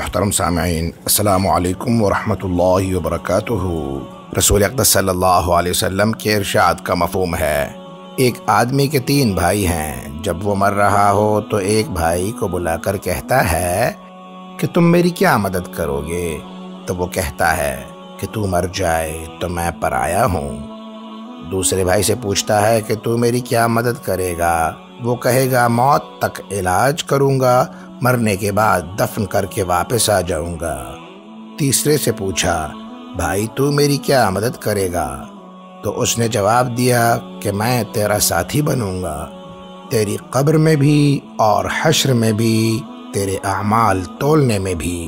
محترم سامعین، السلام علیکم ورحمۃ اللہ وبرکاتہ۔ رسول اقدس صلی اللہ علیہ وسلم کے ارشاد کا مفہوم ہے، ایک آدمی کے 3 بھائی ہیں۔ جب وہ مر رہا ہو تو ایک بھائی کو بلا کر کہتا ہے کہ تم میری کیا مدد کرو گے؟ تو وہ کہتا ہے کہ تو مر جائے تو میں پرایا ہوں۔ دوسرے بھائی سے پوچھتا ہے کہ تو میری کیا مدد کرے گا؟ وہ کہے گا موت تک علاج کروں گا، مرنے کے بعد دفن کر کے واپس آ جاؤں گا۔ تیسرے سے پوچھا بھائی تو میری کیا مدد کرے گا؟ تو اس نے جواب دیا کہ میں تیرا ساتھی بنوں گا، تیری قبر میں بھی اور حشر میں بھی، تیرے اعمال تولنے میں بھی،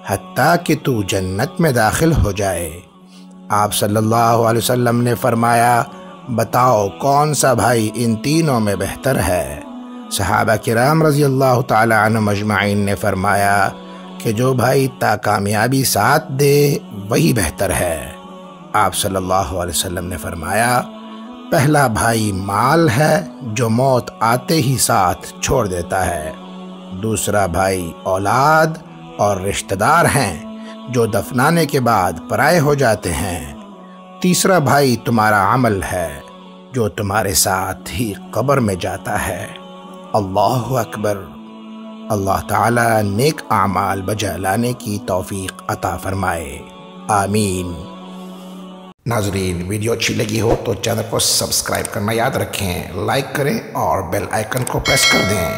حتیٰ کہ تو جنت میں داخل ہو جائے۔ آپ صلی اللہ علیہ وسلم نے فرمایا بتاؤ کون سا بھائی ان تینوں میں بہتر ہے؟ صحابہ کرام رضی اللہ تعالی عنہم اجمعین نے فرمایا کہ جو بھائی تا کامیابی ساتھ دے وہی بہتر ہے۔ آپ صلی اللہ علیہ وسلم نے فرمایا پہلا بھائی مال ہے جو موت آتے ہی ساتھ چھوڑ دیتا ہے، دوسرا بھائی اولاد اور رشتہ دار ہیں جو دفنانے کے بعد پرائے ہو جاتے ہیں، تیسرا بھائی تمہارا عمل ہے جو تمہارے ساتھ ہی قبر میں جاتا ہے۔ اللہ اکبر۔ اللہ تعالی نیک اعمال بجا لانے کی توفیق عطا فرمائے، آمین۔ ناظرین، ویڈیو اچھی لگی ہو تو چینل کو سبسکرائب کرنا یاد رکھیں، لائک کریں اور بیل آئیکن کو پریس کر دیں۔